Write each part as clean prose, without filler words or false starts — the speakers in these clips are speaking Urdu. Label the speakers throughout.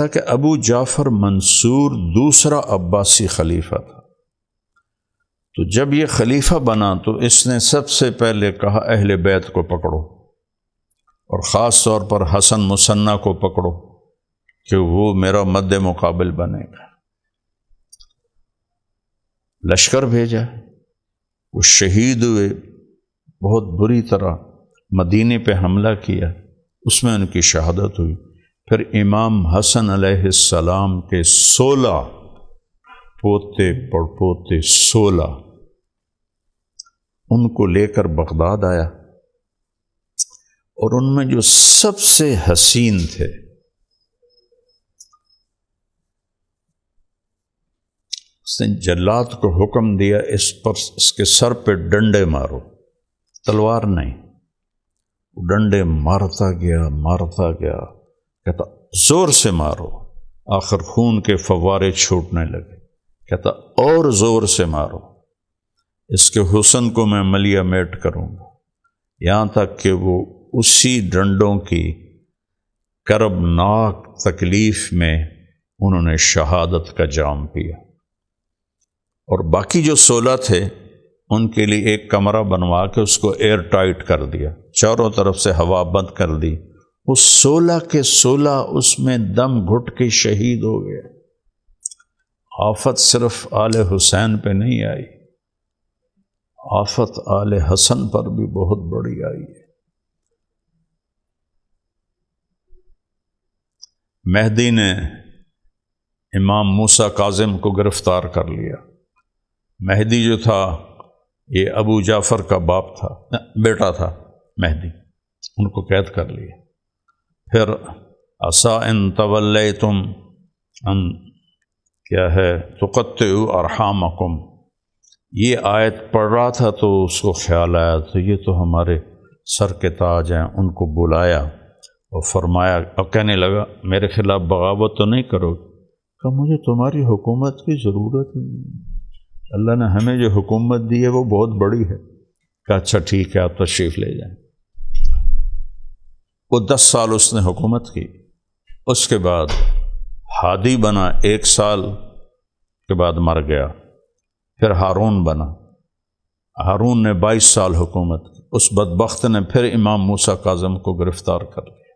Speaker 1: تھا کہ ابو جعفر منصور دوسرا عباسی خلیفہ تھا، تو جب یہ خلیفہ بنا تو اس نے سب سے پہلے کہا اہل بیت کو پکڑو، اور خاص طور پر حسن مثنیٰ کو پکڑو کہ وہ میرا مد مقابل بنے گا۔ لشکر بھیجا، وہ شہید ہوئے، بہت بری طرح مدینے پہ حملہ کیا، اس میں ان کی شہادت ہوئی۔ پھر امام حسن علیہ السلام کے 16 پوتے پڑپوتے 16 ان کو لے کر بغداد آیا، اور ان میں جو سب سے حسین تھے اس نے جلاد کو حکم دیا اس کے سر پہ ڈنڈے مارو، تلوار نہیں، ڈنڈے مارتا گیا، کہتا زور سے مارو، آخر خون کے فوارے چھوٹنے لگے، کہتا اور زور سے مارو، اس کے حسن کو میں ملیہ میٹ کروں گا، یہاں تک کہ وہ اسی ڈنڈوں کی کربناک تکلیف میں انہوں نے شہادت کا جام پیا۔ اور باقی جو 16 تھے ان کے لیے ایک کمرہ بنوا کے اس کو ایئر ٹائٹ کر دیا، چاروں طرف سے ہوا بند کر دی، وہ 16 کے 16 اس میں دم گھٹ کے شہید ہو گئے۔ آفت صرف آل حسین پہ نہیں آئی، آفت آل حسن پر بھی بہت بڑی آئی ہے۔ مہدی نے امام موسیٰ کاظم کو گرفتار کر لیا۔ مہدی جو تھا یہ ابو جعفر کا باپ تھا، بیٹا تھا مہدی، ان کو قید کر لیا۔ پھر عسیٰ ان تولیتم ان کیا ہے تقطعوا ارحامکم، یہ آیت پڑھ رہا تھا تو اس کو خیال آیا تو یہ تو ہمارے سر کے تاج ہیں، ان کو بلایا اور فرمایا، اب کہنے لگا میرے خلاف بغاوت تو نہیں کرو، کہ مجھے تمہاری حکومت کی ضرورت ہی نہیں، اللہ نے ہمیں جو حکومت دی ہے وہ بہت بڑی ہے، کہ اچھا ٹھیک ہے آپ تشریف لے جائیں۔ وہ 10 سال اس نے حکومت کی، اس کے بعد ہادی بنا، 1 سال کے بعد مر گیا۔ پھر ہارون بنا، ہارون نے 22 سال حکومت کی، اس بدبخت نے پھر امام موسیٰ کاظم کو گرفتار کر لیا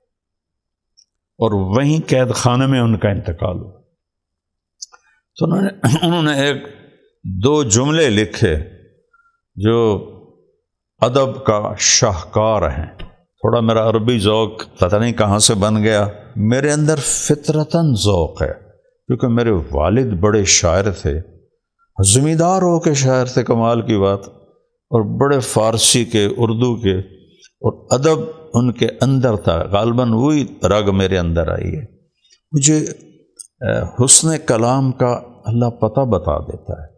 Speaker 1: اور وہیں قید خانے میں ان کا انتقال ہوا۔ تو انہوں نے 2 جملے لکھے جو ادب کا شاہکار ہیں۔ تھوڑا میرا عربی ذوق پتہ نہیں کہاں سے بن گیا، میرے اندر فطرتاً ذوق ہے، کیونکہ میرے والد بڑے شاعر تھے، زمیندار ہو کے شاعر تھے، کمال کی بات، اور بڑے فارسی کے، اردو کے، اور ادب ان کے اندر تھا، غالباً وہی رگ میرے اندر آئی ہے۔ مجھے حسن کلام کا اللہ پتہ بتا دیتا ہے۔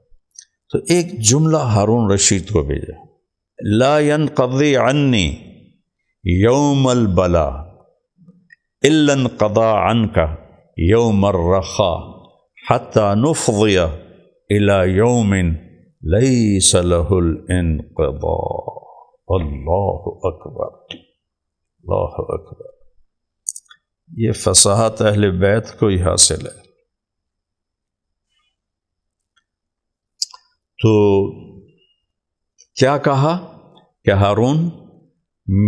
Speaker 1: تو ایک جملہ ہارون رشید کو بھیجا، لا ينقضی عنی یوم البلا الا انقضى عنك یوم الرخاء حتى نفضی الى یوم لیس له الانقضاء۔ اللہ اکبر، اللہ اکبر، یہ فصاحت اہل بیت کو ہی حاصل ہے۔ تو کیا کہا کہ ہارون،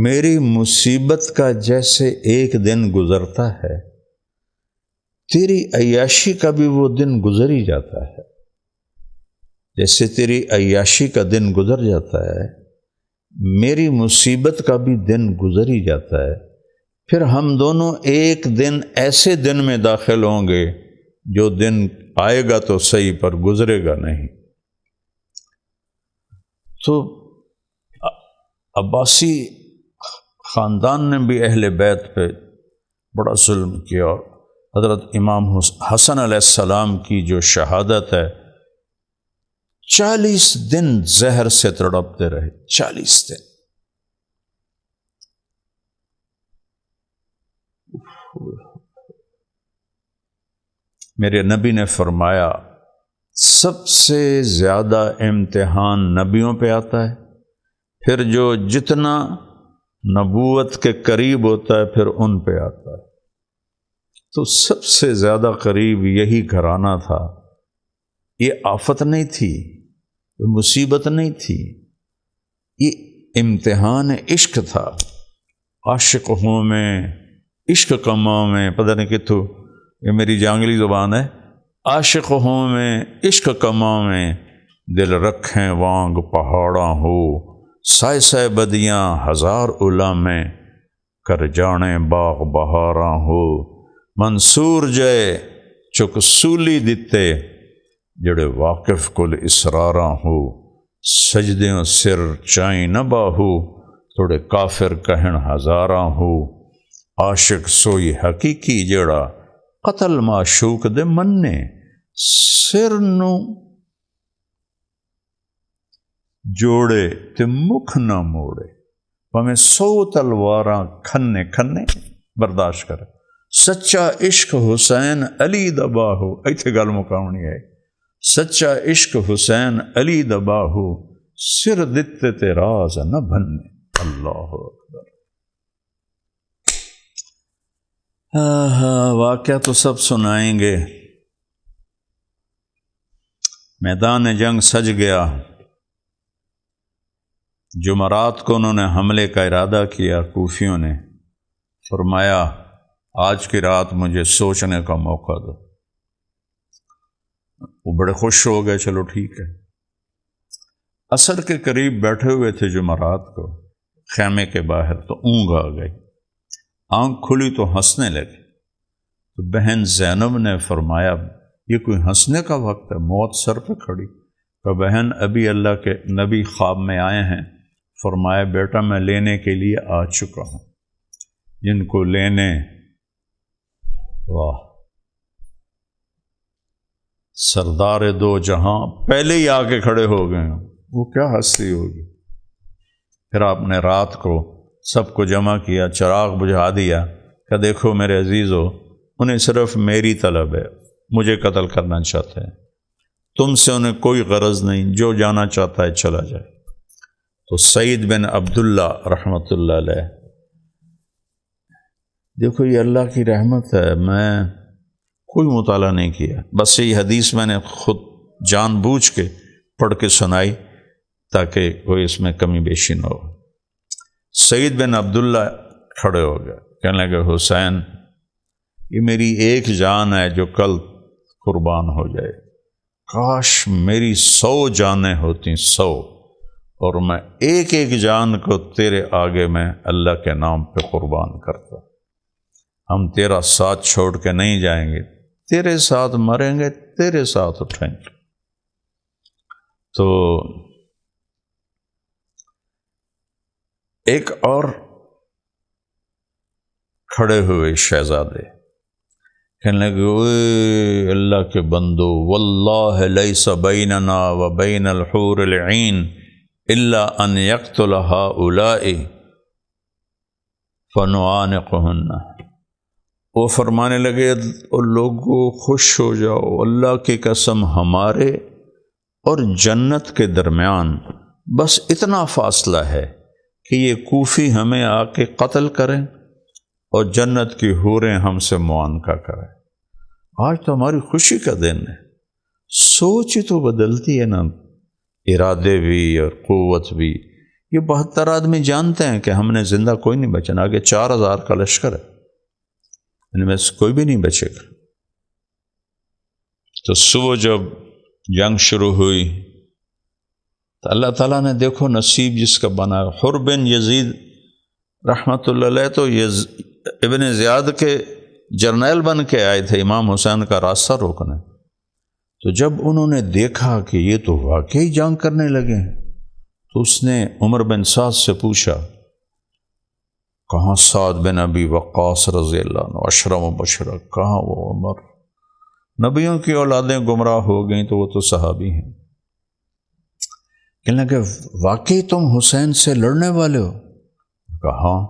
Speaker 1: میری مصیبت کا جیسے ایک دن گزرتا ہے، تیری عیاشی کا بھی وہ دن گزر ہی جاتا ہے، جیسے تیری عیاشی کا دن گزر جاتا ہے، میری مصیبت کا بھی دن گزر ہی جاتا ہے، پھر ہم دونوں ایک دن ایسے دن میں داخل ہوں گے جو دن آئے گا تو صحیح پر گزرے گا نہیں۔ تو عباسی خاندان نے بھی اہل بیت پہ بڑا ظلم کیا، اور حضرت امام حسن علیہ السلام کی جو شہادت ہے، 40 دن زہر سے تڑپتے رہے، 40 دن۔ میرے نبی نے فرمایا، سب سے زیادہ امتحان نبیوں پہ آتا ہے، پھر جو جتنا نبوت کے قریب ہوتا ہے پھر ان پہ آتا ہے، تو سب سے زیادہ قریب یہی گھرانہ تھا۔ یہ آفت نہیں تھی، یہ مصیبت نہیں تھی، یہ امتحان عشق تھا۔ عاشق ہوں میں، عشق کماں میں، پتہ نہیں کتوں، یہ میری جانگلی زبان ہے۔ عاشق ہوں میں، عشق کماں میں، دل رکھیں وانگ پہاڑاں ہو، سائے سائے بدیاں ہزار الا میں، کر جانے باغ بہاراں ہو، منصور جے چک سولی دتے، جڑے واقف کل اسراراں ہو، سجدیوں سر چائیں نہ باہو، تھوڑے کافر کہن ہزاراں ہو، عاشق سوئی حقیقی جڑا قتل معشوق دے مننے، سر نو جوڑے تے مکھ نہ موڑے، پمیں 100 تلواراں کھنے کھنے برداشت کرے۔ سچا عشق حسین علی دا باہو، ایتھے گل مکاونی ہے، سچا عشق حسین علی دا باہو، سر دتے تے راز نہ بھنے۔ اللہ اکبر۔ واقعہ تو سب سنائیں گے۔ میدان جنگ سج گیا، جمعرات کو انہوں نے حملے کا ارادہ کیا۔ کوفیوں نے فرمایا آج کی رات مجھے سوچنے کا موقع دو۔ وہ بڑے خوش ہو گئے، چلو ٹھیک ہے۔ عصر کے قریب بیٹھے ہوئے تھے جمعرات کو خیمے کے باہر، تو اونگ آ گئی، آنکھ کھلی تو ہنسنے لگی۔ تو بہن زینب نے فرمایا یہ کوئی ہنسنے کا وقت ہے، موت سر پہ کھڑی۔ کہ بہن ابھی اللہ کے نبی خواب میں آئے ہیں، فرمایا بیٹا میں لینے کے لیے آ چکا ہوں، جن کو لینے، واہ، سردار دو جہاں پہلے ہی آ کے کھڑے ہو گئے ہیں، وہ کیا ہنسی ہوگی۔ پھر آپ نے رات کو سب کو جمع کیا، چراغ بجھا دیا کہ دیکھو میرے عزیزو، انہیں صرف میری طلب ہے، مجھے قتل کرنا چاہتے ہیں، تم سے انہیں کوئی غرض نہیں، جو جانا چاہتا ہے چلا جائے۔ تو سعید بن عبداللہ رحمۃ اللہ علیہ، دیکھو یہ اللہ کی رحمت ہے، میں کوئی مطالعہ نہیں کیا، بس یہ حدیث میں نے خود جان بوجھ کے پڑھ کے سنائی تاکہ کوئی اس میں کمی بیشی نہ ہو۔ سعید بن عبداللہ کھڑے ہو گئے، کہنے لگے حسین یہ میری ایک جان ہے جو کل قربان ہو جائے، کاش میری 100 جانیں ہوتی، 100، اور میں ایک ایک جان کو تیرے آگے میں اللہ کے نام پہ قربان کرتا۔ ہم تیرا ساتھ چھوڑ کے نہیں جائیں گے، تیرے ساتھ مریں گے، تیرے ساتھ اٹھیں گے۔ تو ایک اور کھڑے ہوئے شہزادے، کہنے لگے اوے اللہ کے بندو، واللہ لیس بیننا و بین الحور العین الا ان یقتل ہؤلاء فنعانقہن۔ وہ فرمانے لگے لوگوں خوش ہو جاؤ، اللہ کی قسم ہمارے اور جنت کے درمیان بس اتنا فاصلہ ہے کہ یہ کوفی ہمیں آ کے قتل کریں اور جنت کی حوریں ہم سے معانقہ کریں۔ آج تو ہماری خوشی کا دن ہے۔ سوچ ہی تو بدلتی ہے نا، ارادے بھی اور قوت بھی۔ یہ 72 آدمی جانتے ہیں کہ ہم نے زندہ کوئی نہیں بچنا، آگے 4000 کا لشکر ہے، ان میں سے کوئی بھی نہیں بچے گا۔ تو صبح جب جنگ شروع ہوئی تو اللہ تعالیٰ نے دیکھو نصیب جس کا بنا، حر بن یزید رحمۃ اللہ علیہ تو ابن زیاد کے جرنیل بن کے آئے تھے امام حسین کا راستہ روکنے۔ تو جب انہوں نے دیکھا کہ یہ تو واقعی جنگ کرنے لگے ہیں، تو اس نے عمر بن سعد سے پوچھا کہاں سعد بن ابی وقاص رضی اللہ عنہ، اشرم و بشرہ، کہاں وہ عمر؟ نبیوں کی اولادیں گمراہ ہو گئیں تو وہ تو صحابی ہیں۔ کہنے لگے واقعی تم حسین سے لڑنے والے ہو؟ کہا ہاں۔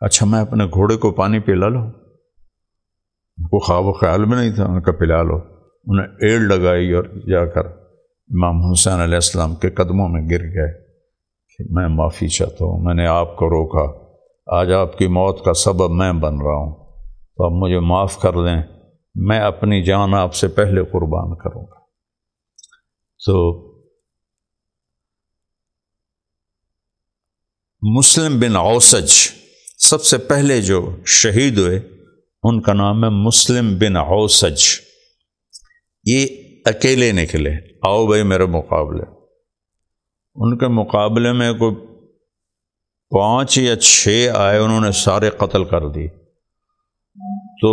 Speaker 1: اچھا میں اپنے گھوڑے کو پانی پلا لو؟ ان کو خواب و خیال میں نہیں تھا، ان کا پلا لو۔ انہیں ایڑ لگائی اور جا کر امام حسین علیہ السلام کے قدموں میں گر گئے کہ میں معافی چاہتا ہوں، میں نے آپ کو روکا، آج آپ کی موت کا سبب میں بن رہا ہوں، تو آپ مجھے معاف کر دیں، میں اپنی جان آپ سے پہلے قربان کروں گا۔ تو مسلم بن اوسج سب سے پہلے جو شہید ہوئے ان کا نام ہے مسلم بن اوسج۔ یہ اکیلے نکلے، آؤ بھائی میرے مقابلے۔ ان کے مقابلے میں کوئی 5 یا 6 آئے، انہوں نے سارے قتل کر دی۔ تو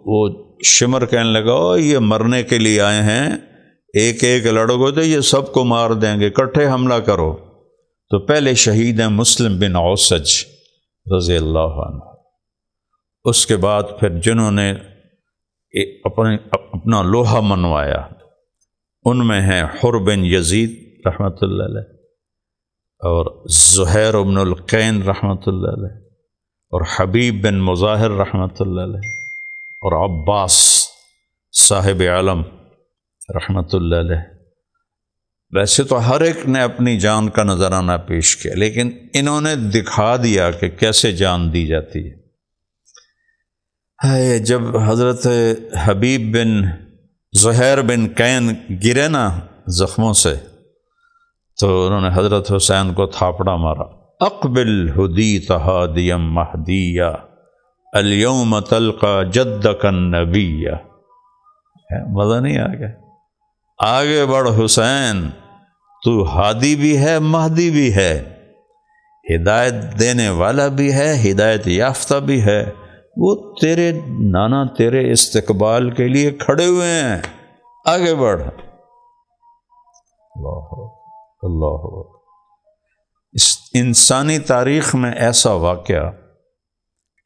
Speaker 1: وہ شمر کہنے لگا یہ مرنے کے لیے آئے ہیں، ایک ایک لڑو تو یہ سب کو مار دیں گے، اکٹھے حملہ کرو۔ تو پہلے شہید ہیں مسلم بن اوسج رضی اللہ عنہ۔ اس کے بعد پھر جنہوں نے اپنا لوہا منوایا ان میں ہیں حر بن یزید رحمۃ اللہ علیہ، اور زہیر بن القین رحمۃ اللہ علیہ، اور حبیب بن مظاہر رحمۃ اللہ علیہ، اور عباس صاحب علم رحمۃ اللہ علیہ۔ ویسے تو ہر ایک نے اپنی جان کا نذرانہ پیش کیا، لیکن انہوں نے دکھا دیا کہ کیسے جان دی جاتی ہے۔ جب حضرت حبیب بن زہیر بن قین گرے نا زخموں سے، تو انہوں نے حضرت حسین کو تھاپڑا مارا، اقبل ہدیت ہادیم مہدیہ الیوم تلقى جدک النبیہ۔ مزہ نہیں آ گیا؟ آگے بڑھ حسین، تو ہادی بھی ہے مہدی بھی ہے، ہدایت دینے والا بھی ہے، ہدایت یافتہ بھی ہے۔ وہ تیرے نانا تیرے استقبال کے لیے کھڑے ہوئے ہیں، آگے بڑھ۔ اللہ اس انسانی تاریخ میں ایسا واقعہ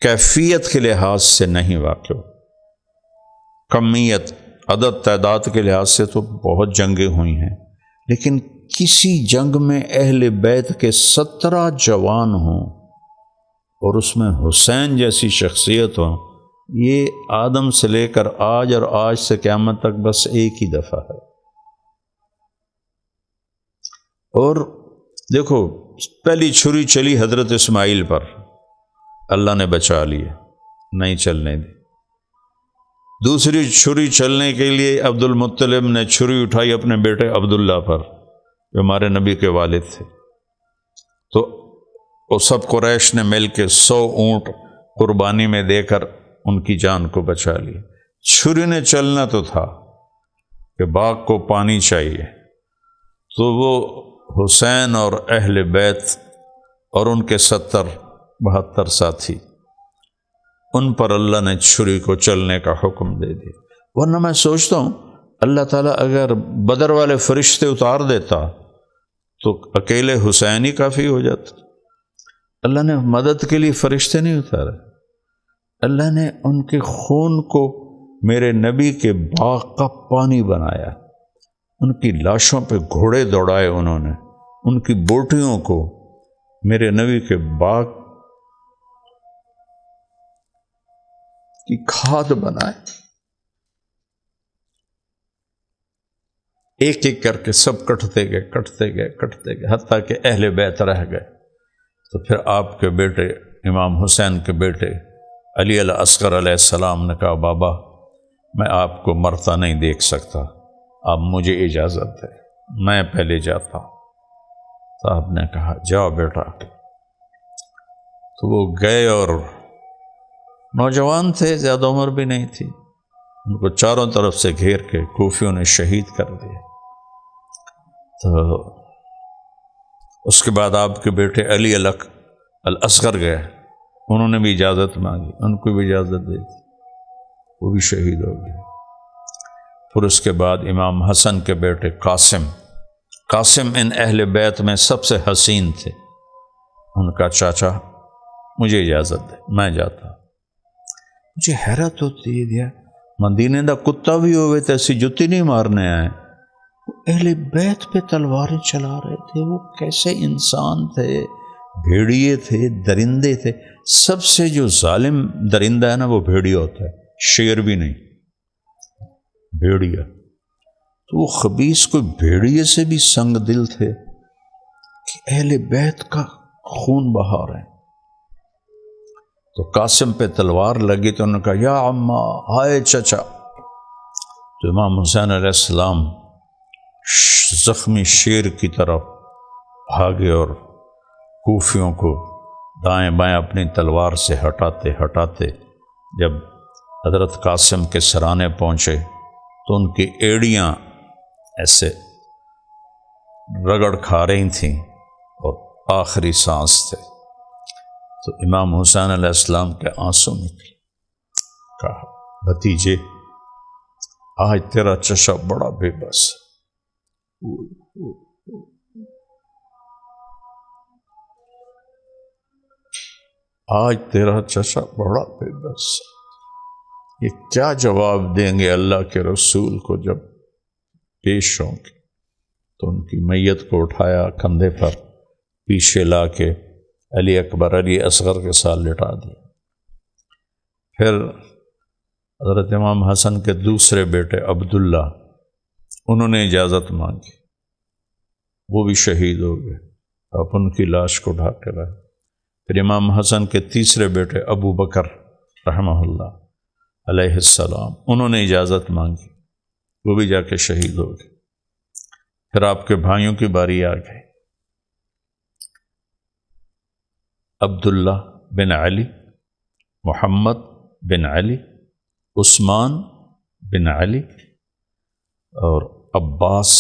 Speaker 1: کیفیت کے لحاظ سے نہیں واقع، کمیت عدد تعداد کے لحاظ سے تو بہت جنگیں ہوئی ہیں، لیکن کسی جنگ میں اہل بیت کے 17 جوان ہوں اور اس میں حسین جیسی شخصیت ہو، یہ آدم سے لے کر آج اور آج سے قیامت تک بس ایک ہی دفعہ ہے۔ اور دیکھو، پہلی چھری چلی حضرت اسماعیل پر، اللہ نے بچا لیے، نہیں چلنے دی۔ دوسری چھری چلنے کے لیے عبد المطلب نے چھری اٹھائی اپنے بیٹے عبداللہ پر جو ہمارے نبی کے والد تھے، تو وہ سب قریش نے مل کے 100 اونٹ قربانی میں دے کر ان کی جان کو بچا لی۔ چھری نے چلنا تو تھا کہ باغ کو پانی چاہیے، تو وہ حسین اور اہل بیت اور ان کے 72 ساتھی، ان پر اللہ نے چھری کو چلنے کا حکم دے دیا۔ ورنہ میں سوچتا ہوں اللہ تعالیٰ اگر بدر والے فرشتے اتار دیتا تو اکیلے حسین ہی کافی ہو جاتا۔ اللہ نے مدد کے لیے فرشتے نہیں اتارے، اللہ نے ان کے خون کو میرے نبی کے باغ کا پانی بنایا، ان کی لاشوں پہ گھوڑے دوڑائے، انہوں نے ان کی بوٹیوں کو میرے نبی کے باغ کی کھاد بنائے۔ ایک ایک کر کے سب کٹتے گئے حتیٰ کہ اہل بیت رہ گئے۔ تو پھر آپ کے بیٹے امام حسین کے بیٹے علی الاصغر علیہ السلام نے کہا بابا میں آپ کو مرتا نہیں دیکھ سکتا، آپ مجھے اجازت دیں، میں پہلے جاتا ہوں۔ تو آپ نے کہا جاؤ بیٹا۔ تو وہ گئے، اور نوجوان تھے، زیادہ عمر بھی نہیں تھی، ان کو چاروں طرف سے گھیر کے کوفیوں نے شہید کر دیا۔ تو اس کے بعد آپ کے بیٹے علی الاصغر گئے، انہوں نے بھی اجازت مانگی، ان کو بھی اجازت دے دی، وہ بھی شہید ہو گئے۔ پھر اس کے بعد امام حسن کے بیٹے قاسم ان اہل بیت میں سب سے حسین تھے، ان کا چاچا مجھے اجازت دے، میں جاتا۔ مجھے حیرت ہوتی ہے، مدینے دا کتا بھی ہوئے تو ایسی جتی نہیں مارنے آئے، وہ اہل بیت پہ تلواریں چلا رہے تھے، وہ کیسے انسان تھے، بھیڑیے تھے، درندے تھے۔ سب سے جو ظالم درندہ ہے نا وہ بھیڑیا ہوتا ہے، شیر بھی نہیں، بھیڑیا۔ تو وہ خبیث کوئی بھیڑیے سے بھی سنگ دل تھے کہ اہل بیت کا خون بہا رہے ہیں۔ تو قاسم پہ تلوار لگی تو انہوں نے کہا یا عمّا، ہائے چچا۔ تو امام حسین علیہ السلام زخمی شیر کی طرف بھاگے اور کوفیوں کو دائیں بائیں اپنی تلوار سے ہٹاتے ہٹاتے جب حضرت قاسم کے سرانے پہنچے تو ان کی ایڑیاں ایسے رگڑ کھا رہی تھیں اور آخری سانس تھے۔ تو امام حسین علیہ السلام کے آنسو نکلے۔ کہا بھتیجے، آج تیرا چچا بڑا بے بس ہے۔ آج تیرا چچا بڑا بے بس ہے۔ یہ کیا جواب دیں گے اللہ کے رسول کو جب پیش ہوں گے؟ تو ان کی میت کو اٹھایا کندھے پر، پیچھے لا کے علی اکبر علی اصغر کے ساتھ لٹا دیا۔ پھر حضرت امام حسن کے دوسرے بیٹے عبداللہ، انہوں نے اجازت مانگی، وہ بھی شہید ہو گئے۔ آپ ان کی لاش کو ڈھا کے رہے۔ پھر امام حسن کے تیسرے بیٹے ابو بکر رحمہ اللہ علیہ السلام، انہوں نے اجازت مانگی، وہ بھی جا کے شہید ہو گئے۔ پھر آپ کے بھائیوں کی باری آ گئی، عبداللہ بن علی، محمد بن علی، عثمان بن علی اور عباس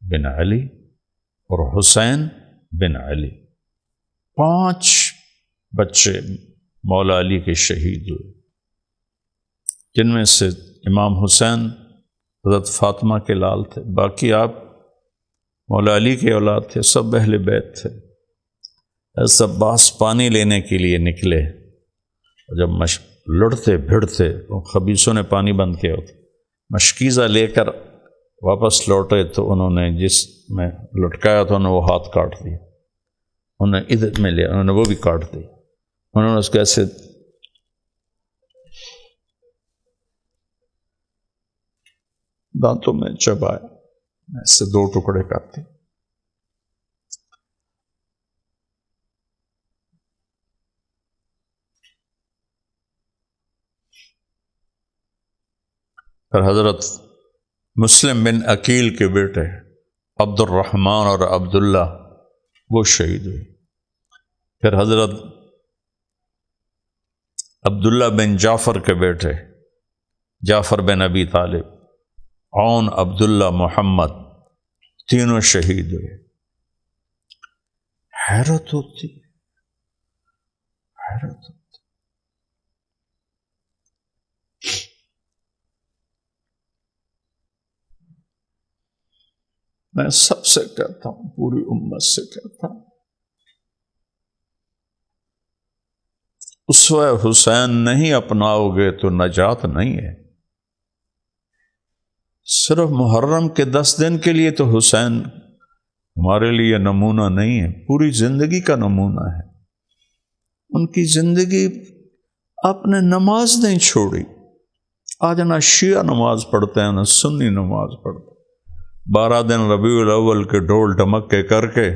Speaker 1: بن علی اور حسین بن علی، 5 بچے مولا علی کے شہید ہوئے، جن میں سے امام حسین حضرت فاطمہ کے لال تھے، باقی آپ مولا علی کے اولاد تھے، سب اہل بیت تھے۔ ایسا عباس پانی لینے کے لیے نکلے، جب لڑتے بھڑتے خبیثوں نے پانی بند کیا ہوتا، مشکیزہ لے کر واپس لوٹے تو انہوں نے جس میں لٹکایا تھا انہوں نے وہ ہاتھ کاٹ دیا، انہوں نے ادھر میں لیا، انہوں نے وہ بھی کاٹ دی، انہوں نے اس کو ایسے دانتوں میں چبایا، ایسے 2 ٹکڑے کرتے۔ پھر حضرت مسلم بن عقیل کے بیٹے عبد الرحمن اور عبداللہ وہ شہید ہوئے۔ پھر حضرت عبداللہ بن جعفر کے بیٹے جعفر بن ابی طالب، عون، عبداللہ، محمد، تینوں شہید ہوئے۔ حیرت ہوتی، حیرت ہوتی۔ میں سب سے کہتا ہوں، پوری امت سے کہتا ہوں، اسوہ حسین نہیں اپناؤ گے تو نجات نہیں ہے۔ صرف محرم کے 10 دن کے لیے تو حسین ہمارے لیے نمونہ نہیں ہے، پوری زندگی کا نمونہ ہے۔ ان کی زندگی آپ نے نماز نہیں چھوڑی۔ آج نہ شیعہ نماز پڑھتے ہیں نہ سنی نماز پڑھتے ہیں، 12 دن ربیع الاول کے ڈول ڈمکے کر کے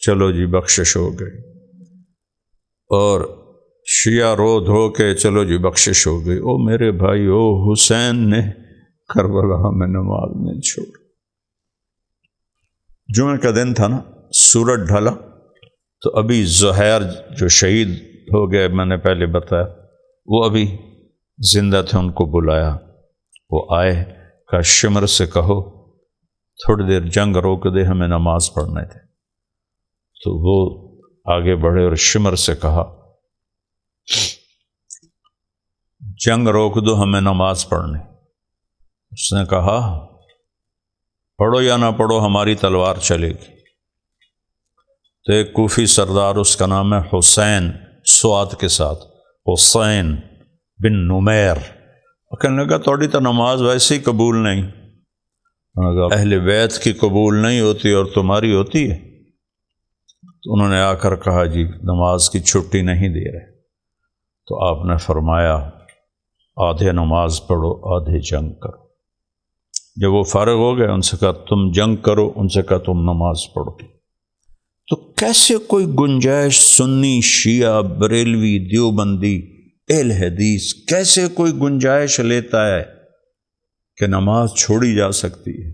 Speaker 1: چلو جی بخشش ہو گئی، اور شیعہ رو دھو کے چلو جی بخشش ہو گئی۔ او میرے بھائی، او حسین نے کربلا میں نماز نہیں چھوڑ۔ جمعہ کا دن تھا نا، سورج ڈھلا تو ابھی زہیر جو شہید ہو گئے، میں نے پہلے بتایا، وہ ابھی زندہ تھے، ان کو بلایا، وہ آئے، کہا شمر سے کہو تھوڑی دیر جنگ روک دے، ہمیں نماز پڑھنے تھے۔ تو وہ آگے بڑھے اور شمر سے کہا جنگ روک دو، ہمیں نماز پڑھنے۔ اس نے کہا پڑھو یا نہ پڑھو، ہماری تلوار چلے گی۔ تو ایک کوفی سردار، اس کا نام ہے حسین، سواد کے ساتھ، حسین بن نمیر، کہنے لگا تھوڑی تو نماز ویسے ہی قبول نہیں، اہل بیت کی قبول نہیں ہوتی اور تمہاری ہوتی ہے۔ تو انہوں نے آ کر کہا جی نماز کی چھٹی نہیں دے رہے۔ تو آپ نے فرمایا آدھے نماز پڑھو آدھے جنگ کرو۔ جب وہ فارغ ہو گئے، ان سے کہا تم جنگ کرو، ان سے کہا تم نماز پڑھو۔ تو کیسے کوئی گنجائش سنی، شیعہ، بریلوی، دیوبندی، اہل حدیث کیسے کوئی گنجائش لیتا ہے کہ نماز چھوڑی جا سکتی ہے؟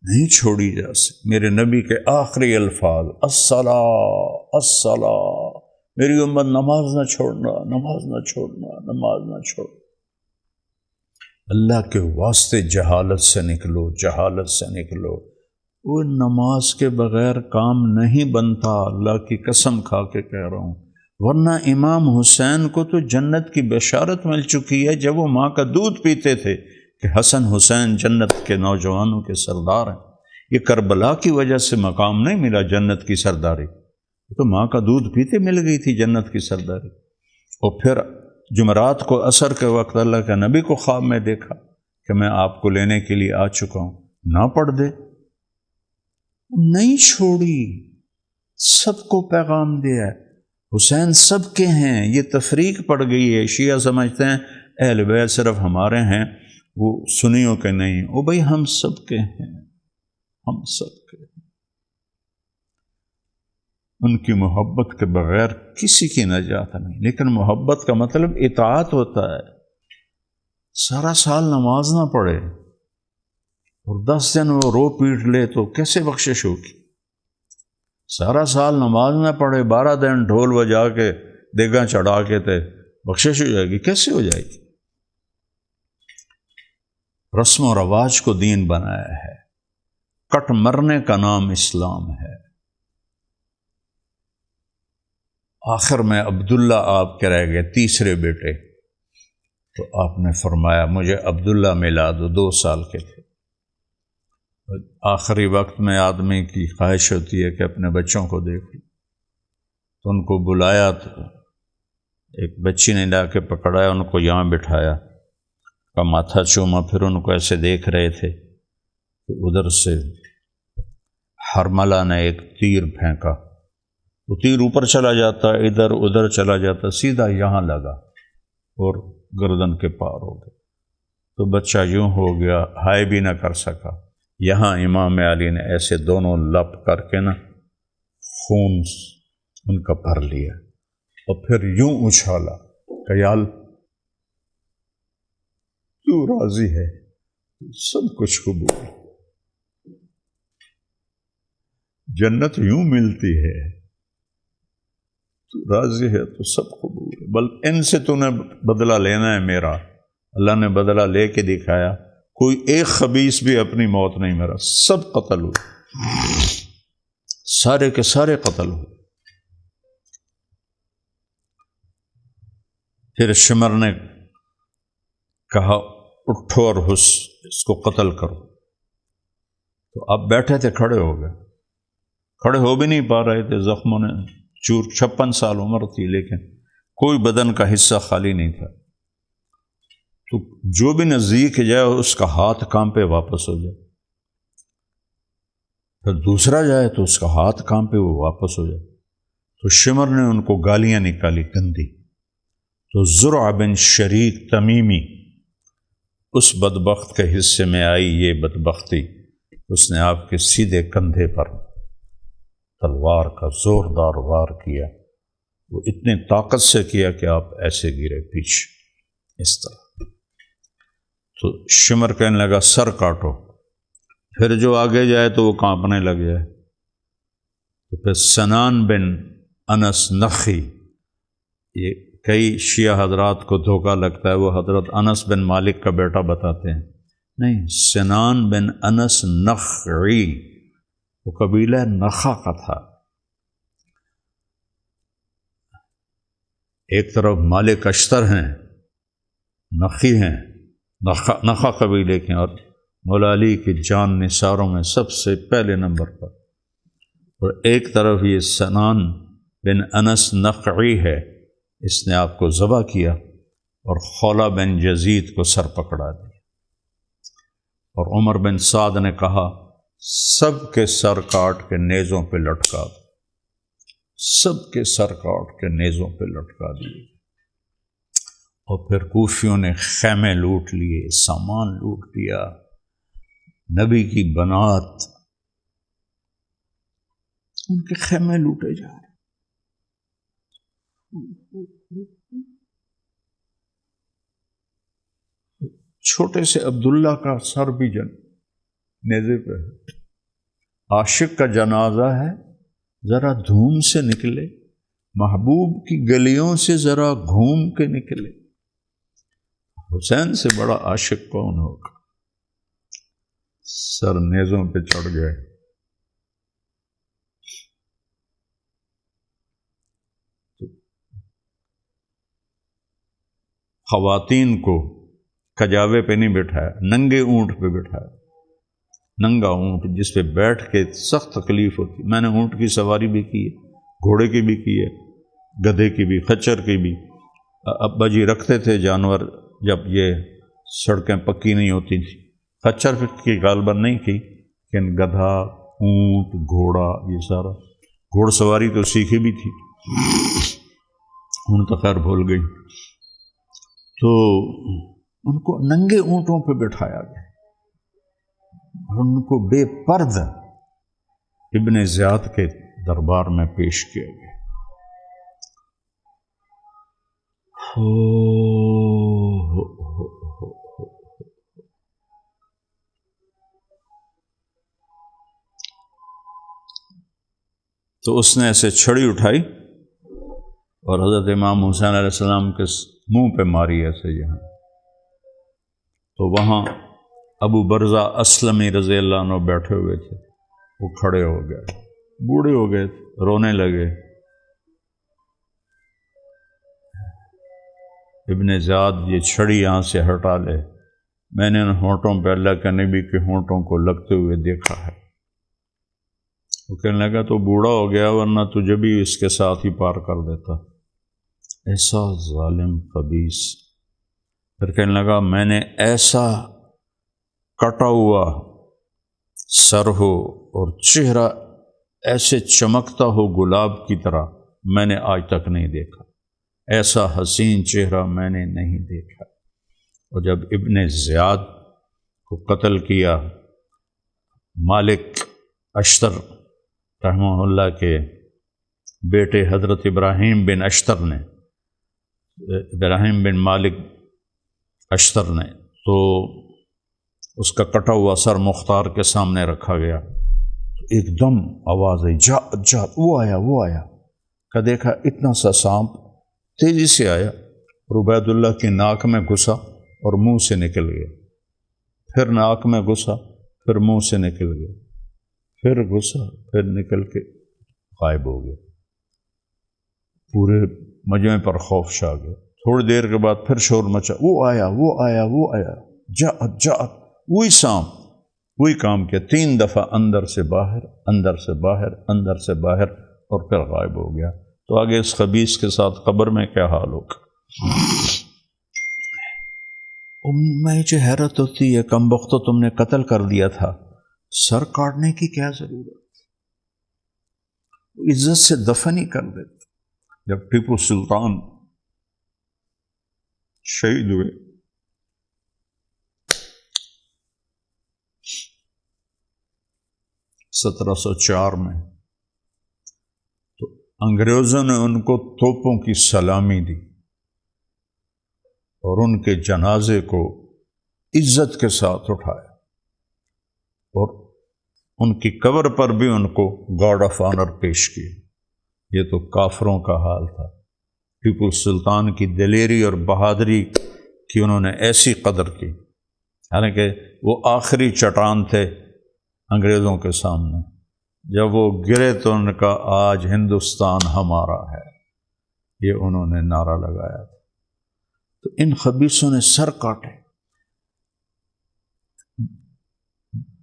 Speaker 1: نہیں چھوڑی جا سکتی۔ میرے نبی کے آخری الفاظ الصلاۃ الصلاۃ، میری امت نماز نہ چھوڑنا، نماز نہ چھوڑنا، نماز نہ چھوڑنا۔ اللہ کے واسطے جہالت سے نکلو، جہالت سے نکلو۔ وہ نماز کے بغیر کام نہیں بنتا، اللہ کی قسم کھا کے کہہ رہا ہوں۔ ورنہ امام حسین کو تو جنت کی بشارت مل چکی ہے جب وہ ماں کا دودھ پیتے تھے کہ حسن حسین جنت کے نوجوانوں کے سردار ہیں۔ یہ کربلا کی وجہ سے مقام نہیں ملا جنت کی سرداری، تو ماں کا دودھ پیتے مل گئی تھی جنت کی سرداری۔ اور پھر جمعرات کو عصر کے وقت اللہ کے نبی کو خواب میں دیکھا کہ میں آپ کو لینے کے لیے آ چکا ہوں، نہ پڑھ دے، نہیں چھوڑی، سب کو پیغام دیا ہے۔ حسین سب کے ہیں، یہ تفریق پڑ گئی ہے۔ شیعہ سمجھتے ہیں اہل بیت صرف ہمارے ہیں، وہ سنیوں کے نہیں۔ او بھائی ہم سب کے ہیں، ہم سب کے ہیں۔ ان کی محبت کے بغیر کسی کی نجات نہیں۔ لیکن محبت کا مطلب اطاعت ہوتا ہے۔ سارا سال نماز نہ پڑھے اور 10 دن وہ رو پیٹ لے تو کیسے بخشش ہوگی؟ سارا سال نماز نہ پڑھے، 12 دن ڈھول بجا کے دیگاں چڑھا کے تے بخشش ہو جائے گی؟ کیسے ہو جائے گی؟ رسم و رواج کو دین بنایا ہے، کٹ مرنے کا نام اسلام ہے۔ آخر میں عبداللہ آپ کے رہ گئے، تیسرے بیٹے، تو آپ نے فرمایا مجھے عبداللہ ملا دو، 2 سال کے تھے۔ آخری وقت میں آدمی کی خواہش ہوتی ہے کہ اپنے بچوں کو دیکھ لوں، تو ان کو بلایا تو ایک بچی نے لا کے پکڑایا، ان کو یہاں بٹھایا، کا ماتھا چوما، پھر ان کو ایسے دیکھ رہے تھے کہ ادھر سے حرملہ نے ایک تیر پھینکا، وہ تیر اوپر چلا جاتا، ادھر ادھر چلا جاتا، سیدھا یہاں لگا اور گردن کے پار ہو گیا۔ تو بچہ یوں ہو گیا، ہائے بھی نہ کر سکا۔ یہاں امام علی نے ایسے دونوں لپ کر کے نا خون ان کا بھر لیا اور پھر یوں اچھالا کہ یا تو راضی ہے، سب کچھ قبول، جنت یوں ملتی ہے، تو راضی ہے تو سب قبول ہے، بل ان سے تو نے بدلہ لینا ہے میرا۔ اللہ نے بدلہ لے کے دکھایا، کوئی ایک خبیث بھی اپنی موت نہیں مرا، سب قتل ہوئے، سارے کے سارے قتل ہوئے۔ پھر شمر نے کہا اٹھو اور اس کو قتل کرو، تو اب بیٹھے تھے، کھڑے ہو گئے، کھڑے ہو بھی نہیں پا رہے تھے، زخموں نے چور، 56 سال عمر تھی لیکن کوئی بدن کا حصہ خالی نہیں تھا۔ تو جو بھی نزدیک جائے اس کا ہاتھ کانپے واپس ہو جائے، پھر دوسرا جائے تو اس کا ہاتھ کانپے وہ واپس ہو جائے۔ تو شمر نے ان کو گالیاں نکالی گندی، تو زرع بن شریک تمیمی اس بدبخت کے حصے میں آئی یہ بدبختی، اس نے آپ کے سیدھے کندھے پر تلوار کا زوردار وار کیا، وہ اتنے طاقت سے کیا کہ آپ ایسے گرے پیچھے اس طرح۔ تو شمر کہنے لگا سر کاٹو، پھر جو آگے جائے تو وہ کانپنے لگ جائے۔ تو پھر سنان بن انس نخی، یہ کئی شیعہ حضرات کو دھوکہ لگتا ہے، وہ حضرت انس بن مالک کا بیٹا بتاتے ہیں، نہیں، سنان بن انس نخعی، وہ قبیلہ نخا کا تھا۔ ایک طرف مالک اشتر ہیں، نخی ہیں، نخا قبیلے کے، اور مولا علی کی جان نثاروں میں سب سے پہلے نمبر پر، اور ایک طرف یہ سنان بن انس نخعی ہے، اس نے آپ کو ذبح کیا اور خولہ بن یزید کو سر پکڑا دیا۔ اور عمر بن سعد نے کہا سب کے سر کاٹ کے نیزوں پہ لٹکا دو، سب کے سر کاٹ کے نیزوں پہ لٹکا دیے۔ اور پھر کوفیوں نے خیمے لوٹ لیے، سامان لوٹ لیا، نبی کی بنات، ان کے خیمے لوٹے جا رہے۔ چھوٹے سے عبداللہ کا سر بھی نیزے پہ ہے۔ عاشق کا جنازہ ہے، ذرا دھوم سے نکلے، محبوب کی گلیوں سے ذرا گھوم کے نکلے۔ حسین سے بڑا عاشق کون ہوگا؟ سر نیزوں پہ چڑھ گئے۔ خواتین کو کجاوے پہ نہیں بٹھایا، ننگے اونٹ پہ بٹھایا، ننگا اونٹ جس پہ بیٹھ کے سخت تکلیف ہوتی۔ میں نے اونٹ کی سواری بھی کی ہے، گھوڑے کی بھی کی ہے، گدھے کی بھی، خچر کی بھی۔ ابا جی رکھتے تھے جانور جب یہ سڑکیں پکی نہیں ہوتی تھی۔ خچر کی غالباً نہیں کی، لیکن گدھا، اونٹ، گھوڑا، یہ سارا۔ گھوڑ سواری تو سیکھی بھی تھی، ان تو خیر بھول گئی۔ تو ان کو ننگے اونٹوں پہ بٹھایا گیا اور ان کو بے پرد ابن زیاد کے دربار میں پیش کیا گیا۔ تو اس نے ایسے چھڑی اٹھائی اور حضرت امام حسین علیہ السلام کے منہ پہ ماری ایسے یہاں۔ تو وہاں ابو برزہ اسلمی رضی اللہ عنہ بیٹھے ہوئے تھے، وہ کھڑے ہو گئے، بوڑھے ہو گئے، رونے لگے۔ ابن زیاد یہ چھڑی یہاں سے ہٹا لے، میں نے ان ہونٹوں پہ اللہ کے نبی کے ہونٹوں کو لگتے ہوئے دیکھا ہے۔ وہ کہنے لگا تو بوڑھا ہو گیا، ورنہ تجھے بھی اس کے ساتھ ہی پار کر دیتا۔ ایسا ظالم خبیث۔ پھر کہنے لگا میں نے ایسا کٹا ہوا سر ہو اور چہرہ ایسے چمکتا ہو گلاب کی طرح میں نے آج تک نہیں دیکھا، ایسا حسین چہرہ میں نے نہیں دیکھا۔ اور جب ابن زیاد کو قتل کیا مالک اشتر رحمہ اللہ کے بیٹے حضرت ابراہیم بن اشتر نے، ابراہیم بن مالک اشتر نے، تو اس کا کٹا ہوا سر مختار کے سامنے رکھا گیا۔ ایک دم آواز آئی، جا جا، وہ آیا کہ دیکھا اتنا سا سانپ تیزی سے آیا اور عبید اللہ کی ناک میں گھسا اور منہ سے نکل گیا، پھر ناک میں گھسا، پھر منہ سے نکل گیا، پھر گھسا، پھر نکل کے غائب ہو گیا۔ پورے مجمع پر خوف چھا گیا۔ تھوڑی دیر کے بعد پھر شور مچا، وہ آیا، جا جا، وہی سانپ، وہی کام کیا، 3 دفعہ اندر سے باہر، اندر سے باہر، اندر سے باہر، اور پھر غائب ہو گیا۔ تو آگے اس خبیث کے ساتھ قبر میں کیا حال ہوگا؟ میں جو حیرت ہوتی ہے، کم بختو تم نے قتل کر دیا تھا، سر کاٹنے کی کیا ضرورت؟ عزت سے دفن ہی کر دیتے۔ جب ٹیپو سلطان شہید ہوئے، سترہ میں، تو انگریزوں نے ان کو توپوں کی سلامی دی اور ان کے جنازے کو عزت کے ساتھ اٹھایا، اور ان کی قبر پر بھی ان کو گارڈ آف آنر پیش کیا۔ یہ تو کافروں کا حال تھا۔ ٹیپو سلطان کی دلیری اور بہادری کی انہوں نے ایسی قدر کی، حالانکہ وہ آخری چٹان تھے انگریزوں کے سامنے۔ جب وہ گرے تو ان کا آج ہندوستان ہمارا ہے، یہ انہوں نے نعرہ لگایا تھا۔ تو ان خبیثوں نے سر کاٹے،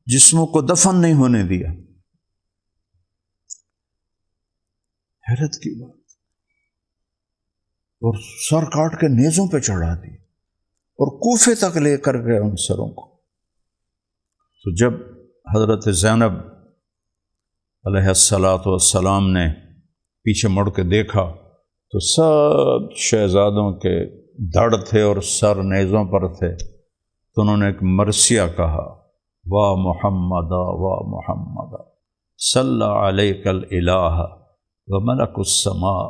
Speaker 1: جسموں کو دفن نہیں ہونے دیا۔ حیرت کی بات، اور سر کاٹ کے نیزوں پہ چڑھا دی اور کوفے تک لے کر گئے ان سروں کو۔ تو جب حضرت زینب علیہ السلام نے پیچھے مڑ کے دیکھا تو سب شہزادوں کے دھڑ تھے اور سر نیزوں پر تھے، تو انہوں نے ایک مرثیہ کہا، واہ محمد واہ محمد صلی علیک الالہ وملک السماء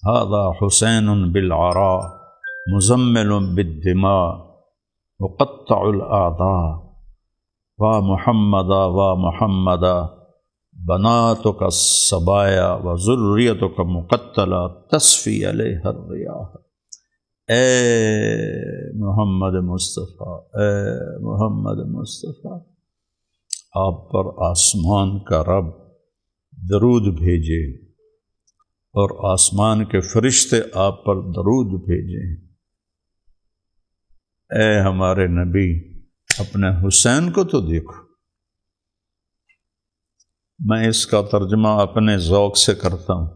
Speaker 1: ھذا حسین بالعراء مزمل بالدماء مقطع الاعضاء واہ محمد واہ محمد بناتک الصبایا وذریتک مقتلہ تصفی علیہ الریاح۔ اے محمد مصطفیٰ، اے محمد مصطفیٰ، آپ پر آسمان کا رب درود بھیجے اور آسمان کے فرشتے آپ پر درود بھیجیں۔ اے ہمارے نبی، اپنے حسین کو تو دیکھو۔ میں اس کا ترجمہ اپنے ذوق سے کرتا ہوں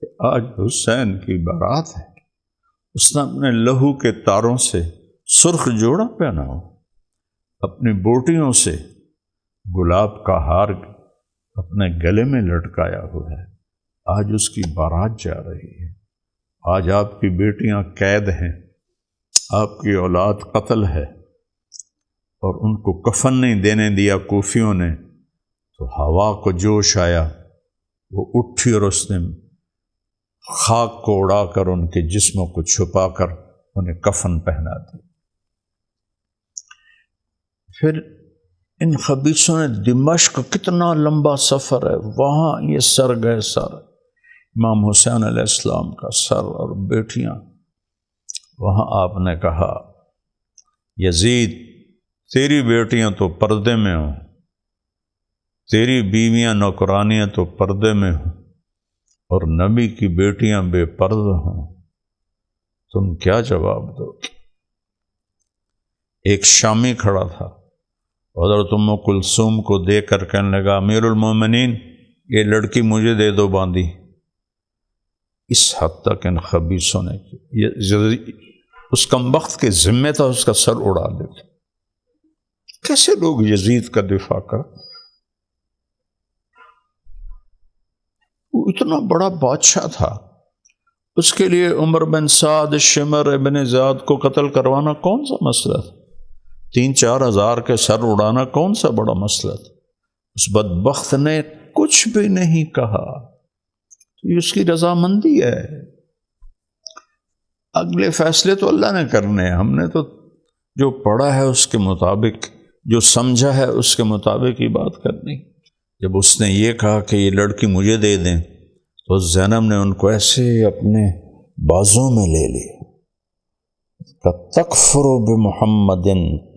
Speaker 1: کہ آج حسین کی بارات ہے، اس نے اپنے لہو کے تاروں سے سرخ جوڑا پہنا ہو، اپنی بوٹیوں سے گلاب کا ہار اپنے گلے میں لٹکایا ہوا ہے۔ آج اس کی بارات جا رہی ہے، آج آپ کی بیٹیاں قید ہیں، آپ کی اولاد قتل ہے، اور ان کو کفن نہیں دینے دیا کوفیوں نے، تو ہوا کو جوش آیا، وہ اٹھی اور اس نے خاک کو اڑا کر ان کے جسموں کو چھپا کر انہیں کفن پہنا دی۔ پھر ان خبیثوں نے دمشق، کتنا لمبا سفر ہے، وہاں یہ سر گئے، سر امام حسین علیہ السلام کا سر اور بیٹیاں، وہاں آپ نے کہا یزید تیری بیٹیاں تو پردے میں ہوں، تیری بیویاں نوکرانیاں تو پردے میں ہوں، اور نبی کی بیٹیاں بے پردہ ہوں، تم کیا جواب دو؟ ایک شامی کھڑا تھا، حضرت ام کلثوم کو دیکھ کر کہنے لگا، امیر المومنین یہ لڑکی مجھے دے دو باندھی۔ اس حد تک ان خبیثوں نے اس کمبخت کے ذمے تھا اس کا سر اڑا دیتے۔ کیسے لوگ یزید کا دفاع کر؟ وہ اتنا بڑا بادشاہ تھا، اس کے لیے عمر بن سعد، شمر ابن زیاد کو قتل کروانا کون سا مسئلہ تھا؟ 3-4 ہزار کے سر اڑانا کون سا بڑا مسئلہ تھا؟ اس بدبخت نے کچھ بھی نہیں کہا، یہ اس کی رضامندی ہے۔ اگلے فیصلے تو اللہ نے کرنے ہیں، ہم نے تو جو پڑھا ہے اس کے مطابق، جو سمجھا ہے اس کے مطابق ہی بات کرنی۔ جب اس نے یہ کہا کہ یہ لڑکی مجھے دے دیں، تو زینب نے ان کو ایسے اپنے بازوں میں لے لی کہ تکفر بمحمد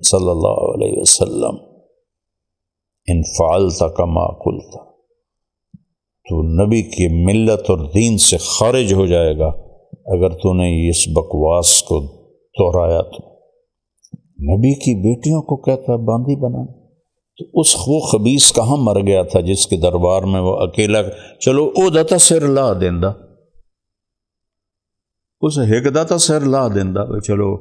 Speaker 1: صلی اللہ علیہ وسلم ان فعلت کما قلت، تو نبی کی ملت اور دین سے خارج ہو جائے گا اگر تو نے اس بکواس کو دہرایا۔ تو نبی کی بیٹیوں کو کہتا باندھی بنا، تو اس وہ خبیث کہاں مر گیا تھا جس کے دربار میں وہ اکیلا، چلو او دتا سر لا دیندا، اس ہکدتا سر لا دیندا، چلو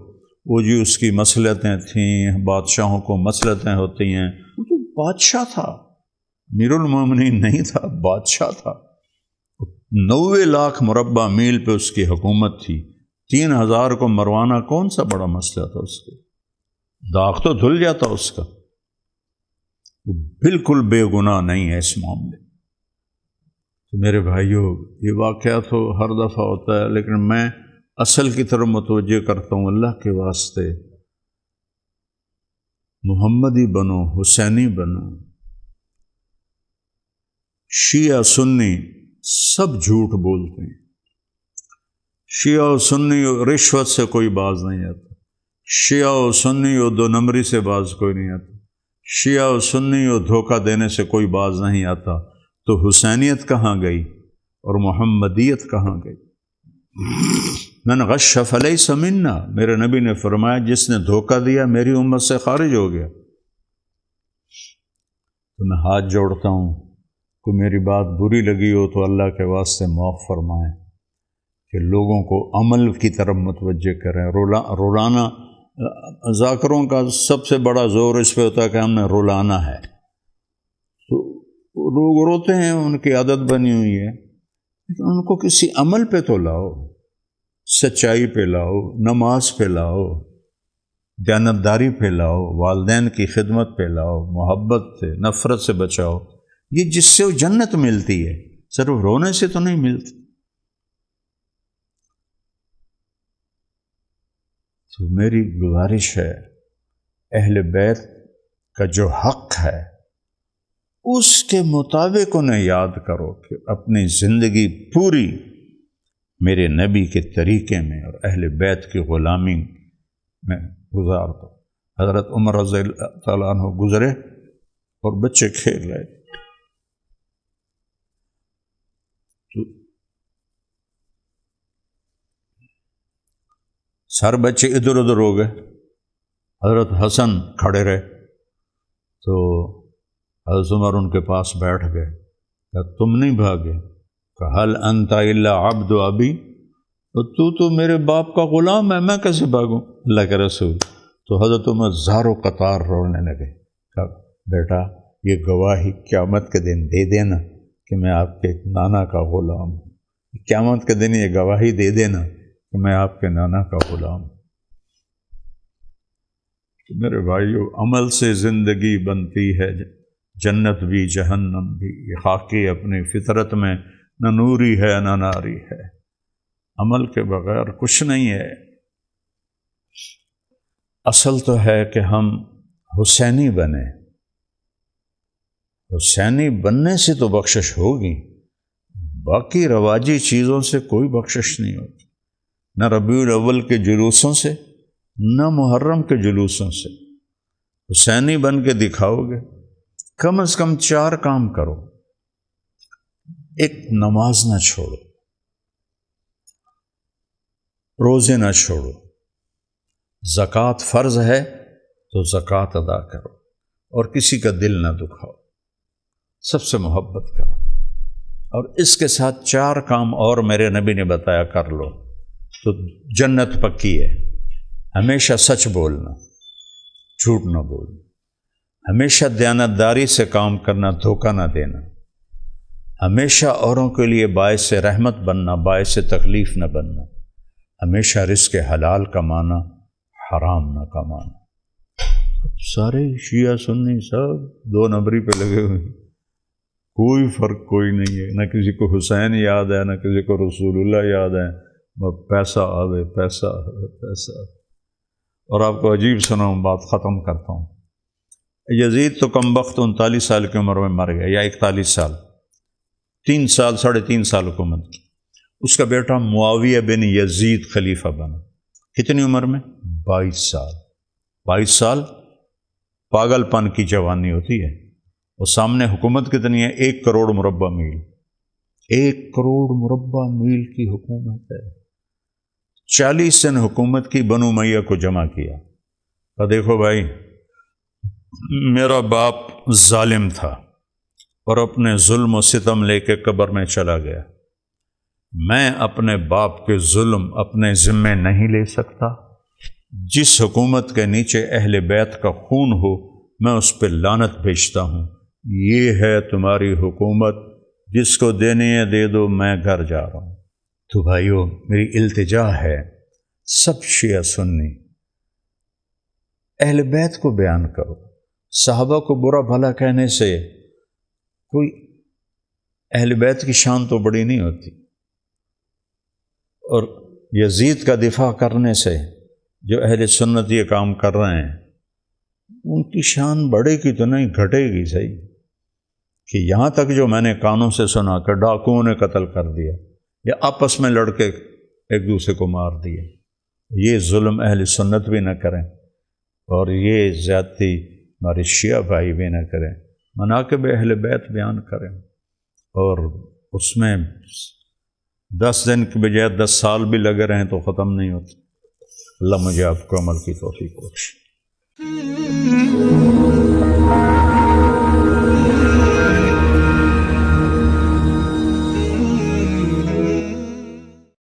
Speaker 1: وہ جی اس کی مصلحتیں تھیں، بادشاہوں کو مصلحتیں ہوتی ہیں، وہ تو بادشاہ تھا، امیر المومنین نہیں تھا، بادشاہ تھا۔ 90 لاکھ مربع میل پہ اس کی حکومت تھی، 3000 کو مروانا کون سا بڑا مسئلہ تھا؟ اس کے داغ تو دھل جاتا اس کا۔ وہ بالکل بے گناہ نہیں ہے اس معاملے۔ تو میرے بھائیوں، یہ واقعہ تو ہر دفعہ ہوتا ہے، لیکن میں اصل کی طرف متوجہ کرتا ہوں، اللہ کے واسطے محمدی بنو، حسینی بنو۔ شیعہ سنی سب جھوٹ بولتے ہیں، شیعہ و سنی رشوت سے کوئی باز نہیں آتا، شیعہ و سنی و 2 نمبری سے باز کوئی نہیں آتا، شیعہ و سنی و دھوکہ دینے سے کوئی باز نہیں آتا۔ تو حسینیت کہاں گئی اور محمدیت کہاں گئی؟ من غش فلیس منا، میرے نبی نے فرمایا جس نے دھوکہ دیا میری امت سے خارج ہو گیا۔ تو میں ہاتھ جوڑتا ہوں، کوئی میری بات بری لگی ہو تو اللہ کے واسطے معاف فرمائیں، کہ لوگوں کو عمل کی طرف متوجہ کریں۔ رولانا، ذاکروں کا سب سے بڑا زور اس پہ ہوتا ہے کہ ہم نے رولانا ہے، تو لوگ روتے ہیں، ان کی عادت بنی ہوئی ہے، لیکن ان کو کسی عمل پہ تو لاؤ۔ سچائی پہ لاؤ، نماز پہ لاؤ، دیانتداری پہ لاؤ، والدین کی خدمت پہ لاؤ، محبت سے، نفرت سے بچاؤ، یہ جس سے وہ جنت ملتی ہے، صرف رونے سے تو نہیں ملتی۔ تو میری گزارش ہے، اہل بیت کا جو حق ہے اس کے مطابق انہیں یاد کرو کہ اپنی زندگی پوری میرے نبی کے طریقے میں اور اہل بیت کی غلامی میں گزار دو۔ حضرت عمر رضی اللہ تعالیٰ عنہ گزرے اور بچے کھیل رہے، تو سارے بچے ادھر ادھر ہو گئے، حضرت حسن کھڑے رہے، تو حضرت عمر ان کے پاس بیٹھ گئے، کہ تم نہیں بھاگے؟ کہ حل انت الا عبد ابی، تو میرے باپ کا غلام ہے، میں کیسے بھاگوں اللہ کے رسول؟ تو حضرت عمر زارو قطار رونے لگے، کہ بیٹا یہ گواہی قیامت کے دن دے دینا کہ میں آپ کے نانا کا غلام ہوں، قیامت کے دن یہ گواہی دے دینا کہ میں آپ کے نانا کا غلام ہوں۔ تو میرے بھائیو، عمل سے زندگی بنتی ہے، جنت بھی جہنم بھی، یہ خاکی اپنی فطرت میں نہ نوری ہے نہ ناری ہے، عمل کے بغیر کچھ نہیں ہے۔ اصل تو ہے کہ ہم حسینی بنیں، حسینی بننے سے تو بخشش ہوگی، باقی رواجی چیزوں سے کوئی بخشش نہیں ہوتی، نہ ربیع الاول کے جلوسوں سے، نہ محرم کے جلوسوں سے۔ حسینی بن کے دکھاؤ گے، کم از کم 4 کام کرو۔ ایک، نماز نہ چھوڑو، روزے نہ چھوڑو، زکوٰۃ فرض ہے تو زکوٰۃ ادا کرو، اور کسی کا دل نہ دکھاؤ، سب سے محبت کرو، اور اس کے ساتھ 4 کام اور میرے نبی نے بتایا کر لو تو جنت پکی ہے۔ ہمیشہ سچ بولنا، جھوٹ نہ بولنا، ہمیشہ دیانتداری سے کام کرنا، دھوکہ نہ دینا، ہمیشہ اوروں کے لیے باعث رحمت بننا، باعث تکلیف نہ بننا، ہمیشہ رزق حلال کمانا، حرام نہ کمانا۔ سارے شیعہ سنی سب 2 نمبری پہ لگے ہوئے ہیں، کوئی فرق کوئی نہیں ہے، نہ کسی کو حسین یاد ہے، نہ کسی کو رسول اللہ یاد ہے، پیسہ آوے پیسہ آوے پیسہ آوے۔ اور آپ کو عجیب سناؤں، بات ختم کرتا ہوں، یزید تو کم وقت 39 سال کی عمر میں مر گیا، یا 41 سال، 3 سال 3.5 سال حکومت کی۔ اس کا بیٹا معاویہ بن یزید خلیفہ بنا، کتنی عمر میں؟ 22 سال۔ 22 سال پاگل پن کی جوانی ہوتی ہے، اور سامنے حکومت کتنی ہے؟ 1 کروڑ مربع میل، 1 کروڑ مربع میل کی حکومت ہے۔ 40 دن حکومت کی، بنو امیہ کو جمع کیا، تو دیکھو بھائی، میرا باپ ظالم تھا اور اپنے ظلم و ستم لے کے قبر میں چلا گیا، میں اپنے باپ کے ظلم اپنے ذمے نہیں لے سکتا، جس حکومت کے نیچے اہل بیت کا خون ہو میں اس پہ لعنت بھیجتا ہوں، یہ ہے تمہاری حکومت، جس کو دینی ہے دے دو، میں گھر جا رہا ہوں۔ تو بھائیو، میری التجا ہے، سب شیعہ سنی اہل بیت کو بیان کرو۔ صحابہ کو برا بھلا کہنے سے کوئی اہل بیت کی شان تو بڑی نہیں ہوتی، اور یزید کا دفاع کرنے سے جو اہل سنت یہ کام کر رہے ہیں ان کی شان بڑھے گی تو نہیں، گھٹے گی صحیح۔ کہ یہاں تک جو میں نے کانوں سے سنا کہ ڈاکوؤں نے قتل کر دیا، یا آپس میں لڑ کے ایک دوسرے کو مار دیا، یہ ظلم اہل سنت بھی نہ کریں، اور یہ زیادتی ہمارے شیعہ بھائی بھی نہ کریں، مناقب اہل بیت بیان کریں، اور اس میں 10 دن کی بجائے 10 سال بھی لگے رہیں تو ختم نہیں ہوتے۔ اللہ مجھے آپ کو عمل کی توفیق بخشے۔